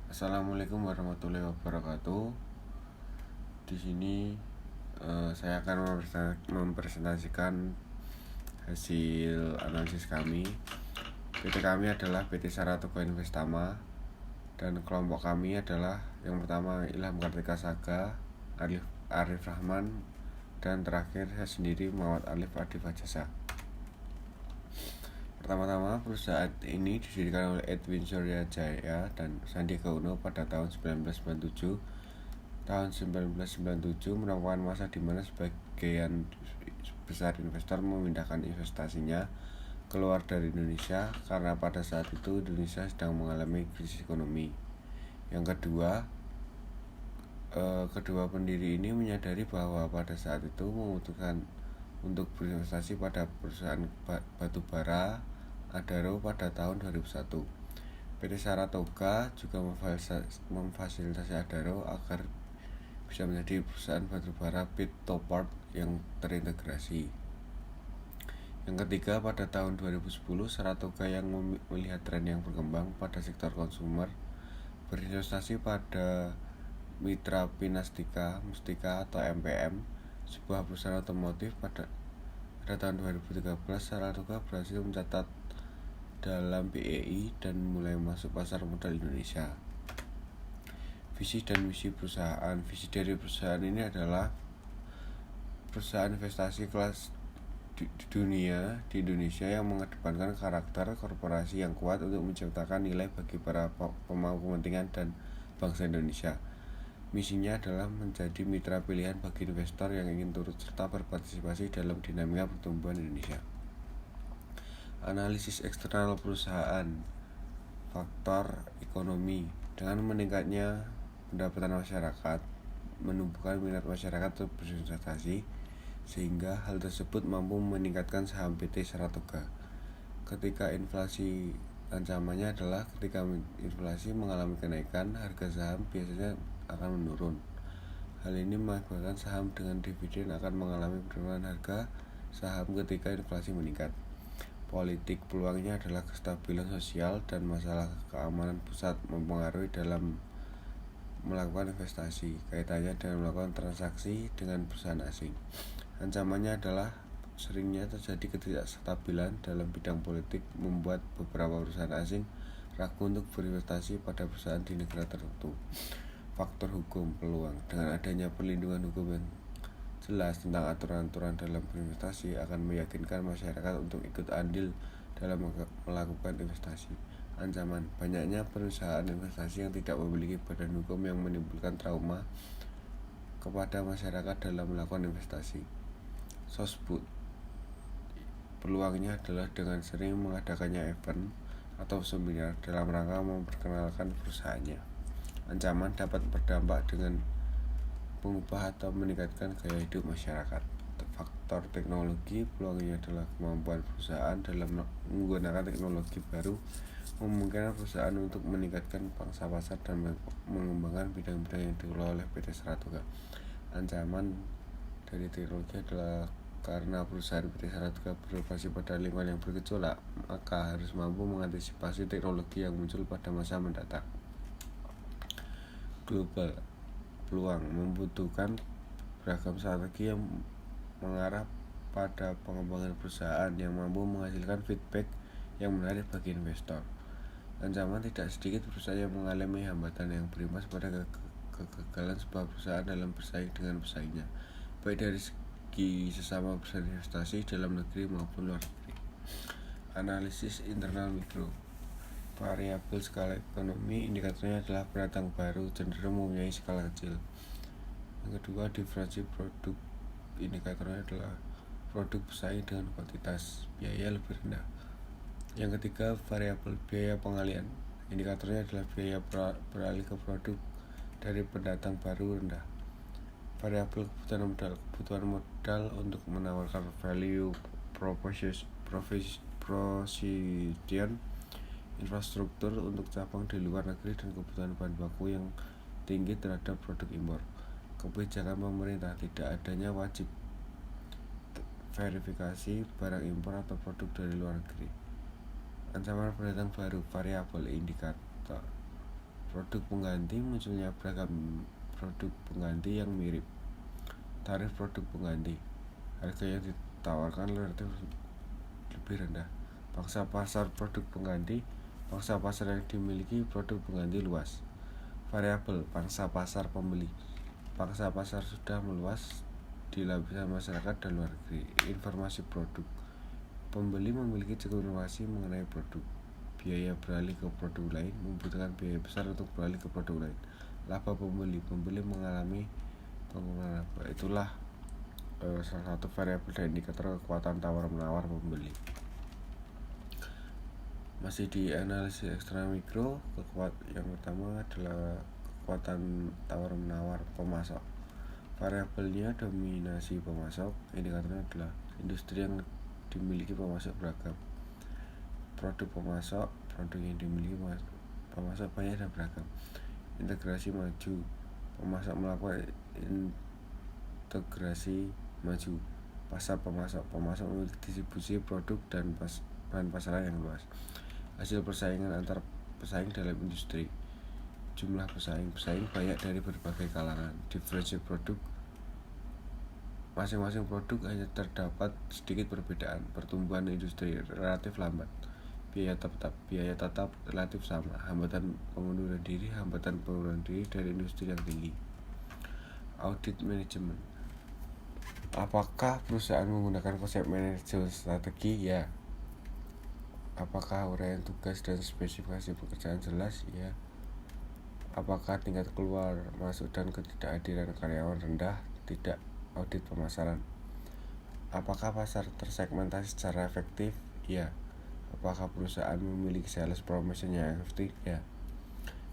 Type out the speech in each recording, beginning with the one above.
Assalamualaikum warahmatullahi wabarakatuh. Di sini saya akan mempresentasikan hasil analisis kami. PT kami adalah PT Saratoga Investama, dan kelompok kami adalah yang pertama Ilham Kartika Saga, Arif Rahman, dan terakhir saya sendiri Muhammad Alif Adi Fajasa. Pertama-tama, perusahaan ini didirikan oleh Edwin Suryajaya dan Sandiaga Uno pada tahun 1997. Tahun 1997 merupakan masa di mana sebagian besar investor memindahkan investasinya keluar dari Indonesia karena pada saat itu Indonesia sedang mengalami krisis ekonomi. Yang kedua pendiri ini menyadari bahwa pada saat itu memutuskan untuk berinvestasi pada perusahaan batu bara Adaro pada tahun 2001. PT Saratoga juga memfasilitasi Adaro agar bisa menjadi perusahaan batubara Pit-to-Port yang terintegrasi. Yang ketiga, pada tahun 2010 Saratoga yang melihat tren yang berkembang pada sektor konsumer berinvestasi pada Mitra Pinastika Mustika atau MPM, sebuah perusahaan otomotif. Pada tahun 2013 Saratoga berhasil mencatat dalam BEI dan mulai masuk pasar modal Indonesia. Visi dan misi perusahaan. Visi dari perusahaan ini adalah perusahaan investasi kelas dunia di Indonesia yang mengedepankan karakter korporasi yang kuat untuk menciptakan nilai bagi para pemangku kepentingan dan bangsa Indonesia. Misinya adalah menjadi mitra pilihan bagi investor yang ingin turut serta berpartisipasi dalam dinamika pertumbuhan Indonesia. Analisis eksternal perusahaan. Faktor ekonomi. Dengan meningkatnya pendapatan masyarakat, menumbuhkan minat masyarakat untuk berinvestasi, sehingga hal tersebut mampu meningkatkan saham PT Saratoga. Ketika inflasi, ancamannya adalah ketika inflasi mengalami kenaikan, harga saham biasanya akan menurun. Hal ini mengakibatkan saham dengan dividen akan mengalami penurunan harga saham ketika inflasi meningkat. Politik. Peluangnya adalah kestabilan sosial dan masalah keamanan pusat mempengaruhi dalam melakukan investasi, kaitannya dengan melakukan transaksi dengan perusahaan asing. Ancamannya adalah seringnya terjadi ketidakstabilan dalam bidang politik, membuat beberapa perusahaan asing ragu untuk berinvestasi pada perusahaan di negara tertentu. Faktor hukum. Peluang. Dengan adanya perlindungan hukum yang jelas tentang aturan-aturan dalam berinvestasi akan meyakinkan masyarakat untuk ikut andil dalam melakukan investasi. Ancaman. Banyaknya perusahaan investasi yang tidak memiliki badan hukum yang menimbulkan trauma kepada masyarakat dalam melakukan investasi. Sosbud. Peluangnya adalah dengan sering mengadakannya event atau seminar dalam rangka memperkenalkan perusahaannya. Ancaman dapat berdampak dengan mengubah atau meningkatkan gaya hidup masyarakat. Faktor teknologi. Peluangnya adalah kemampuan perusahaan dalam menggunakan teknologi baru, memungkinkan perusahaan untuk meningkatkan pangsa pasar dan mengembangkan bidang-bidang yang dikelola oleh PT Saratoga. Ancaman dari teknologi adalah karena perusahaan PT Saratoga beroperasi pada lingkungan yang bergejolak, maka harus mampu mengantisipasi teknologi yang muncul pada masa mendatang. Global. Peluang. Membutuhkan beragam strategi yang mengarah pada pengembangan perusahaan yang mampu menghasilkan feedback yang menarik bagi investor. Ancaman. Tidak sedikit perusahaan yang mengalami hambatan yang berimbas pada kegagalan sebuah perusahaan dalam bersaing dengan pesaingnya, baik dari segi sesama perusahaan investasi dalam negeri maupun luar negeri. Analisis internal mikro. Variabel skala ekonomi. Indikatornya adalah pendatang baru cenderung mempunyai skala kecil. Yang kedua, diferensi produk. Indikatornya adalah produk bersaing dengan kuantitas, biaya lebih rendah. Yang ketiga, variabel biaya pengalian. Indikatornya adalah biaya beralih ke produk dari pendatang baru rendah. Variabel kebutuhan modal untuk menawarkan value proposition, infrastruktur untuk cabang di luar negeri, dan kebutuhan bahan baku yang tinggi terhadap produk impor. Kebijakan pemerintah. Tidak adanya wajib verifikasi barang impor atau produk dari luar negeri. Ancaman pendatang baru. Variabel indikator. Produk pengganti, munculnya beragam produk pengganti yang mirip. Tarif produk pengganti, harga yang ditawarkan relatif lebih rendah. Pangsa pasar produk pengganti, pangsa pasar yang dimiliki produk pengganti luas. Variabel pangsa pasar pembeli, pangsa pasar sudah meluas di lapisan masyarakat dan luar negeri. Informasi produk, pembeli memiliki cukup informasi mengenai produk. Biaya beralih ke produk lain, membutuhkan biaya besar untuk beralih ke produk lain. Laba pembeli, pembeli mengalami pengurangan laba. Itulah salah satu variabel dan indikator kekuatan tawar-menawar pembeli. Masih di analisis eksternal mikro, yang pertama adalah kekuatan tawar-menawar pemasok. Variabelnya dominasi pemasok, indikatornya adalah industri yang dimiliki pemasok beragam. Produk pemasok, produk yang dimiliki pemasok banyak dan beragam. Integrasi maju, pemasok melakukan integrasi maju. Pasar pemasok, pemasok memiliki distribusi produk dan bahan pasaran yang luas. Hasil persaingan antar pesaing dalam industri, jumlah pesaing banyak dari berbagai kalangan. Diferensi produk, masing-masing produk hanya terdapat sedikit perbedaan. Pertumbuhan industri relatif lambat. Biaya tetap relatif sama. Hambatan pengunduran diri dari industri yang tinggi. Audit manajemen, apakah perusahaan menggunakan konsep manajemen strategi? Ya. Apakah uraian tugas dan spesifikasi pekerjaan jelas? Ya. Apakah tingkat keluar masuk dan ketidakhadiran karyawan rendah? Tidak. Audit pemasaran, apakah pasar tersegmentasi secara efektif? Ya. Apakah perusahaan memiliki sales promotion yang efektif? Ya.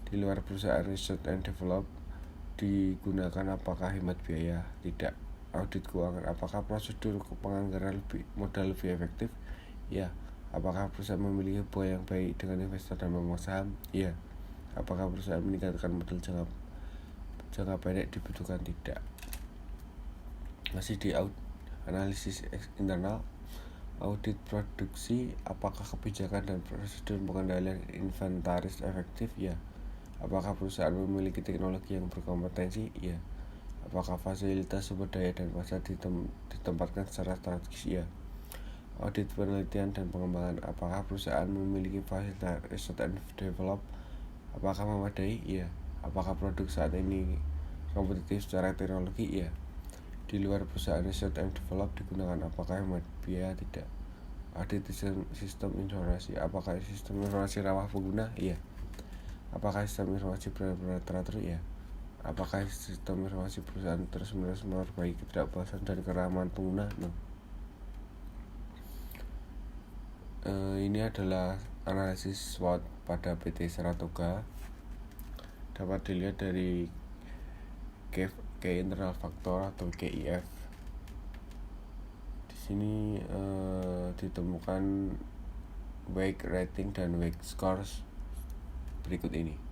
Di luar perusahaan research and develop digunakan, apakah hemat biaya? Tidak. Audit keuangan, apakah prosedur penganggaran modal lebih efektif? Ya. Apakah perusahaan memiliki hubungan yang baik dengan investor dan pemegang saham? Ya. Apakah perusahaan meningkatkan modal jangka pendek dibutuhkan? Tidak. Masih di analisis internal, audit produksi, apakah kebijakan dan prosedur pengendalian inventaris efektif? Ya. Apakah perusahaan memiliki teknologi yang berkompetensi? Ya. Apakah fasilitas sumber daya dan pasar ditempatkan secara strategis? Ya. Audit penelitian dan pengembangan, apakah perusahaan memiliki fasilitas research and develop? Apakah memadai? Ya. Apakah produk saat ini kompetitif secara teknologi? Ya. Di luar perusahaan research and develop digunakan, apakah hemat biaya? Tidak. Audit sistem informasi, apakah sistem informasi ramah pengguna? Iya. Apakah sistem informasi benar-benar teratur? Ya. Apakah sistem informasi perusahaan terus-menerus memperbaiki ketidakpuasan dan keramahan pengguna? No. Ini adalah analisis SWOT pada PT Saratoga. Dapat dilihat dari Key internal factor atau KIF. Di sini ditemukan weight rating dan weight scores berikut ini.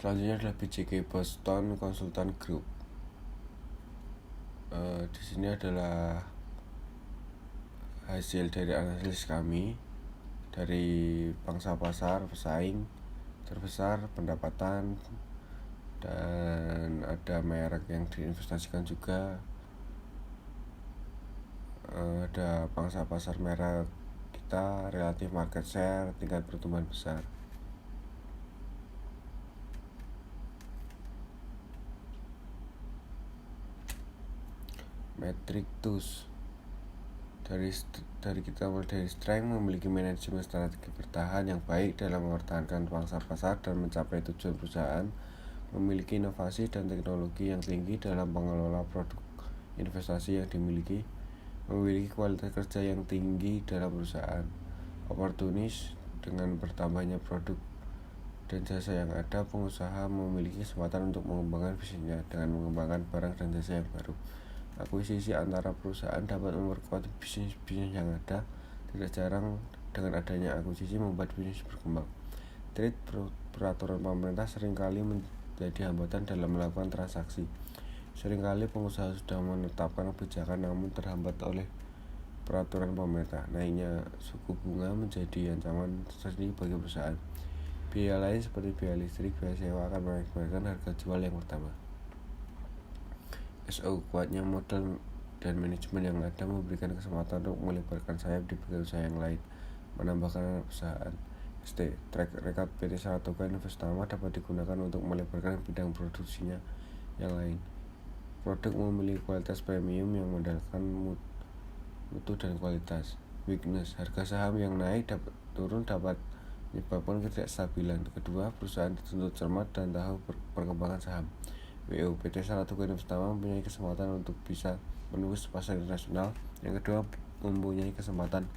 Selanjutnya adalah BCG Boston Consultant Group. Di sini adalah hasil dari analisis kami dari pangsa pasar, pesaing terbesar, pendapatan, dan ada merek yang diinvestasikan juga. Ada pangsa pasar merek kita, relatif market share, tingkat pertumbuhan besar. Metrik TUS dari kita mulai dari strength, memiliki manajemen strategi bertahan yang baik dalam mempertahankan pangsa pasar dan mencapai tujuan perusahaan, memiliki inovasi dan teknologi yang tinggi dalam pengelola produk investasi yang dimiliki, memiliki kualitas kerja yang tinggi dalam perusahaan, oportunis dengan bertambahnya produk dan jasa yang ada, pengusaha memiliki kesempatan untuk mengembangkan bisnisnya dengan mengembangkan barang dan jasa yang baru. Akuisisi antara perusahaan dapat memperkuat bisnis yang ada, Tidak jarang dengan adanya akuisisi membuat bisnis berkembang. Trade peraturan pemerintah seringkali menjadi hambatan dalam melakukan transaksi. Seringkali pengusaha sudah menetapkan kebijakan namun terhambat oleh peraturan pemerintah. Naiknya suku bunga menjadi ancaman tersendiri bagi perusahaan. Biaya lain seperti biaya listrik, biaya sewa akan mengakibatkan harga jual yang bertambah. Kuatnya modal dan manajemen yang ada memberikan kesempatan untuk melebarkan sayap di bidang usaha yang lain, menambahkan anak perusahaan. Track record PT Saratoga Investama dapat digunakan untuk melebarkan bidang produksinya yang lain. Produk memiliki kualitas premium yang mengandalkan mutu dan kualitas. Weakness, harga saham yang naik turun dapat menyebabkan ketidakstabilan. Kedua, perusahaan dituntut cermat dan tahu perkembangan saham. PT Saratoga Investama mempunyai kesempatan untuk bisa menembus pasar internasional. Yang kedua, mempunyai kesempatan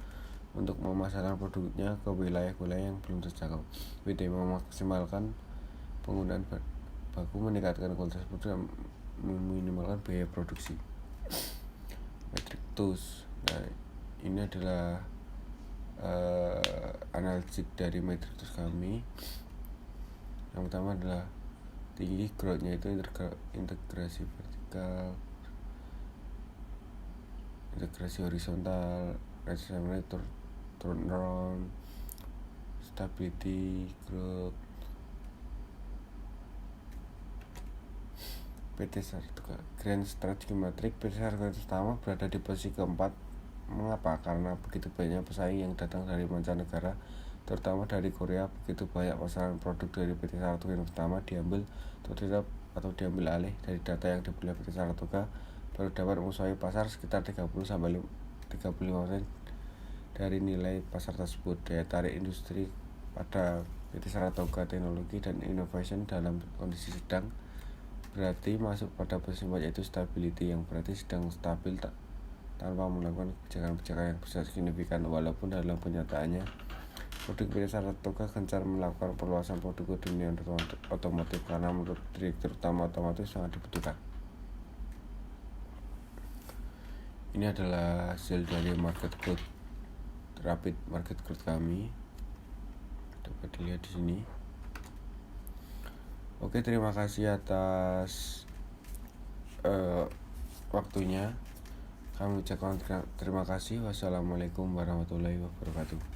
untuk memasarkan produknya ke wilayah-wilayah yang belum terjangkau. PT memaksimalkan penggunaan baku, meningkatkan kualitas produk, dan meminimalkan biaya produksi. Metric tools. Nah, ini adalah analitik dari metric tools kami. Yang pertama adalah tinggi growth-nya itu integrasi vertikal, integrasi horizontal, regenerator, turnaround, stability, growth. PT Saratoga Grand Strategy Matrix. PT Saratoga Investama berada di posisi keempat. Mengapa? Karena begitu banyak pesaing yang datang dari mancanegara, terutama dari Korea. Begitu banyak pasaran produk dari PT Saratoga Investama diambil atau diambil alih. Dari data yang dibeli PT Saratoga, baru dapat menguasai pasar sekitar 30-35% dari nilai pasar tersebut. Daya tarik industri pada PT Saratoga Teknologi dan Innovation dalam kondisi sedang, berarti masuk pada posisi 4, yaitu stability, yang berarti sedang stabil tanpa melakukan kebijakan-kebijakan yang besar signifikan. Walaupun dalam kenyataannya produk PT Saratoga gencar melakukan perluasan produk ke dunia otomotif, karena menurut direktur utama otomotif sangat dibutuhkan. Ini adalah hasil dari rapid market growth kami, dapat dilihat di sini. Oke, terima kasih atas waktunya. Kami ucapkan terima kasih. Wassalamualaikum warahmatullahi wabarakatuh.